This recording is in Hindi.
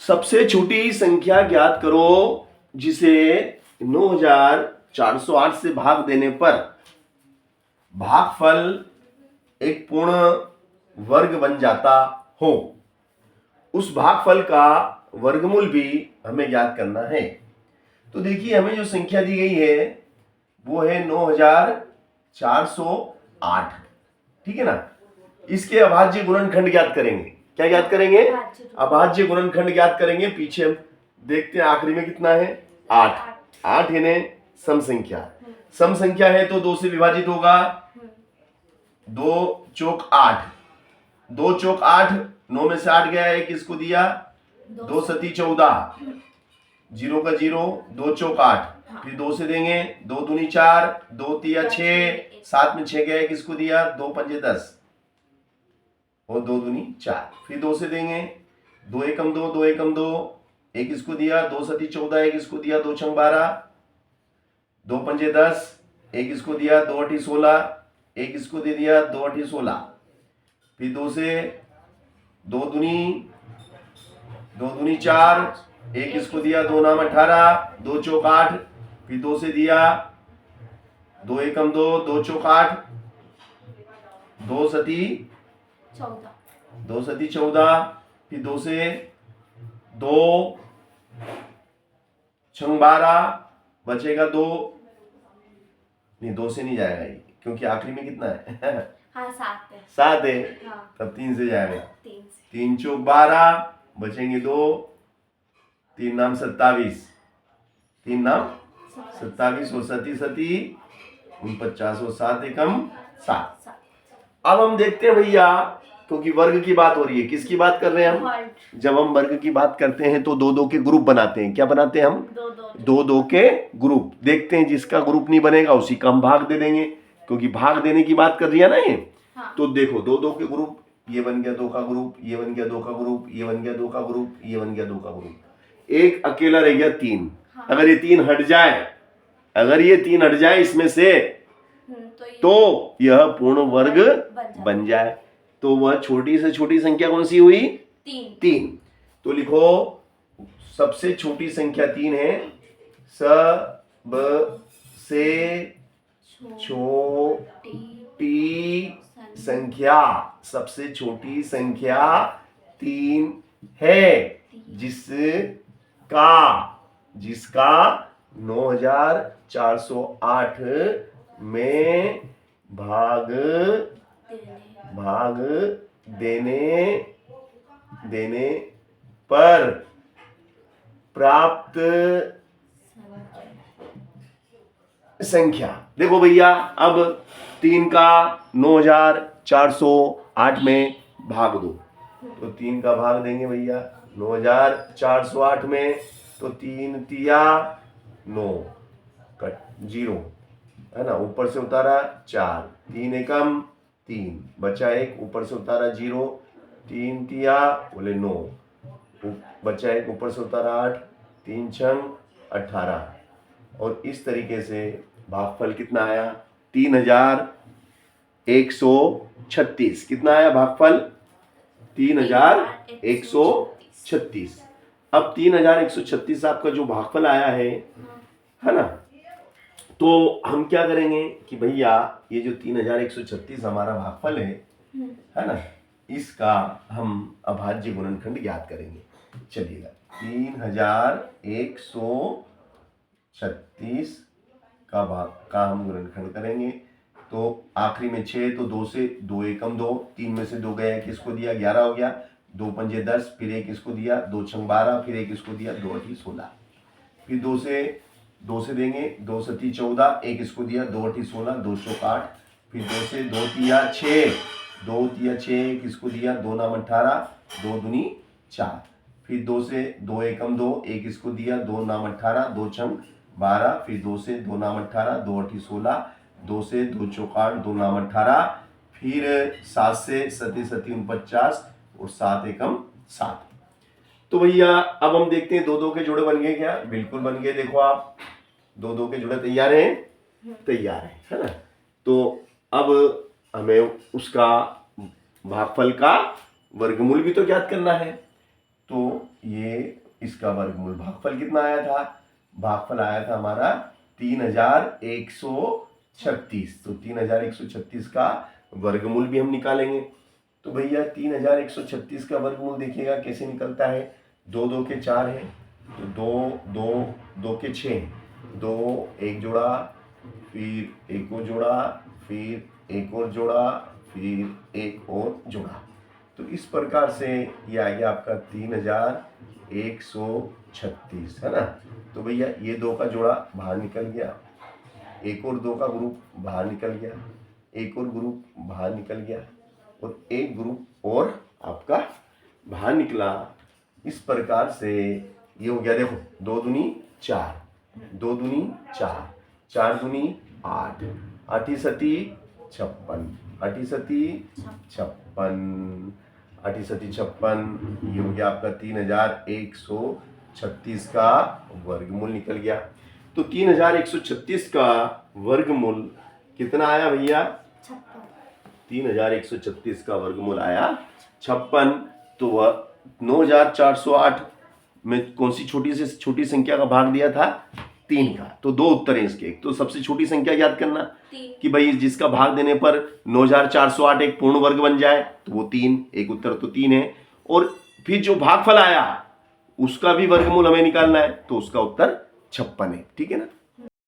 सबसे छोटी संख्या ज्ञात करो जिसे 9408 से भाग देने पर भागफल एक पूर्ण वर्ग बन जाता हो। उस भागफल का वर्गमूल भी हमें ज्ञात करना है। तो देखिए हमें जो संख्या दी गई है वो है 9408, ठीक है ना। इसके अभाज्य गुणनखंड ज्ञात करेंगे। क्या ज्ञात करेंगे? अभाज्य गुणनखंड ज्ञात करेंगे। पीछे हम देखते हैं आखिरी में कितना है 8। 8 यानी सम संख्या। सम संख्या है तो 2 से विभाजित होगा। 2 चौक 8, 2 चौक 8, 9 में से 8 गया, 1 किसको दिया? 2 सती 14, 0 का 0, 2 चौक 8, फिर 2 से देंगे, 2 दूनी 4, 2 तिया 6, 7 में 6 गया, 1 किसको दिया? 2 पंजे 10 और 2 दूनी 4, फिर 2 से देंगे, 2 एकम 2, 2 एकम 2, 1 किसको दिया? 2 सती 14, 1 किसको दिया? 2 छंग 12, 2 पंजे 10, 1 किसको दिया? 2 अठी 16, 1 किसको दे दिया? 2 अठी 16, फिर 2 से 2 दूनी 4, 1 किसको दिया? 2 नाम 18, 2 चौक 8, फिर 2 से दिया, 2 एकम 2, 2 चौक 8, 2 सती 14, फिर 2 से 2 छंग 12, बचेगा 2, नहीं 2 से नहीं जाएगा ये, क्योंकि आखिरी में कितना है? हाँ, 7 है। 7 है। हाँ। तब 3 से जाएगा। 3 चौक 12, बचेंगे 2, 3 नाम 27, 3 नाम 27 और सती 49 और 7 एकम 7। अब हम देखते हैं भैया, क्योंकि वर्ग की बात हो रही है, किसकी बात कर रहे हैं हम? जब हम वर्ग की बात करते हैं तो 2-2 के ग्रुप बनाते हैं। क्या बनाते हैं हम? 2-2 के ग्रुप। देखते हैं जिसका ग्रुप नहीं बनेगा उसी का हम भाग दे देंगे, क्योंकि भाग देने की बात कर रही है ना ये। हाँ। तो देखो 2-2 के ग्रुप, ये बन गया 2 का ग्रुप, ये बन गया 2 का ग्रुप, ये बन गया 2 का ग्रुप, ये बन गया 2 का ग्रुप, एक अकेला रह गया 3। हाँ। अगर ये 3 हट जाए, अगर ये 3 हट जाए इसमें से, तो यह पूर्ण वर्ग बन जाए। तो वह छोटी से छोटी संख्या कौन सी हुई? 3। तो लिखो सबसे छोटी संख्या 3 है। सबसे छोटी संख्या, सबसे छोटी संख्या 3 है, जिसका 9408 में भाग देने पर प्राप्त संख्या। देखो भैया, अब 3 का 9408 में भाग दो, तो 3 का भाग देंगे भैया 9408 में, तो 3 तिया 9 कट 0 है ना, ऊपर से उतारा 4, 3 एकम 3, बचा 1, ऊपर से उतारा 0, 3 तिया बोले 9, बचा 1, ऊपर से उतारा 8, 3 छंग 18, और इस तरीके से भागफल कितना आया? 3136। कितना आया भागफल? 3136। अब 3136 आपका जो भागफल आया है ना, तो हम क्या करेंगे कि भैया ये जो 3136 हमारा भागफल है ना, इसका हम अभाज्य गुणनखंड ज्ञात करेंगे। चलिएगा, 3136 का हम गुणनखंड करेंगे। तो आखिरी में 6, तो 2 से 2 एकम 2, 3 में से 2 गया, किसको दिया? 11 हो गया, 2 पंजे 10, फिर 1 किसको दिया? 2 छंग 12, फिर 1 किसको दिया? 2 अठी 16, फिर 2 से देंगे, 2 सती 14, 1 किसको दिया? 2 अठी 16, 2 चौक 8, फिर 2 से 2 तिया 6, 2 तिया 6 किसको दिया? 2 नाम 18, 2 दूनी 4, फिर 2 से 2 एकम 2, 1 किसको दिया? 2 नाम 18, 2 छंग 12, फिर 2 से 2 नाम 18, 2 अठी 16, 2 से 2 चौक 8, 2 नाम 18, फिर 7 से सती 49 और 7 एकम 7। तो भैया अब हम देखते हैं 2-2 के जोड़े बन गए क्या? बिल्कुल बन गए। देखो आप 2-2 के जोड़े तैयार हैं? तैयार है ना। तो अब हमें उसका भागफल का वर्गमूल भी तो ज्ञात करना है। तो ये इसका वर्गमूल, भागफल कितना आया था? भागफल आया था हमारा 3136। तो 3136 का वर्गमूल भी हम निकालेंगे। तो भैया 3136 का वर्गमूल देखिएगा कैसे निकलता है। 2 2 के 4 है, तो 2 2 2 के 6, 2 एक जोड़ा, फिर एक और जोड़ा, फिर एक और जोड़ा, फिर एक और जोड़ा। तो इस प्रकार से ये आ गया आपका 3136, है ना। तो भैया ये 2 का जोड़ा बाहर निकल गया, एक और 2 का ग्रुप बाहर निकल गया, एक और ग्रुप बाहर निकल गया, और एक ग्रुप और आपका बाहर निकला। इस प्रकार से ये हो गया, देखो 2 दूनी 4, 2 दूनी 4, 4 दूनी 8, 8 सती 56, 8 सती 56, 8 सती 56। ये हो गया आपका 3136 का वर्गमूल निकल गया। तो 3136 का वर्गमूल कितना आया भैया? 3136 का वर्गमूल आया 56। तो वह 9408 में कौन सी छोटी से छोटी संख्या का भाग दिया था? 3 का। तो 2 उत्तर हैं इसके। एक तो सबसे छोटी संख्या याद करना कि भाई जिसका भाग देने पर 9408 एक पूर्ण वर्ग बन जाए, तो वो 3, एक उत्तर तो 3 है। और फिर जो भागफल आया उसका भी वर्गमूल हमें निकालना है, तो उसका उत्तर 56 है। ठीक है ना।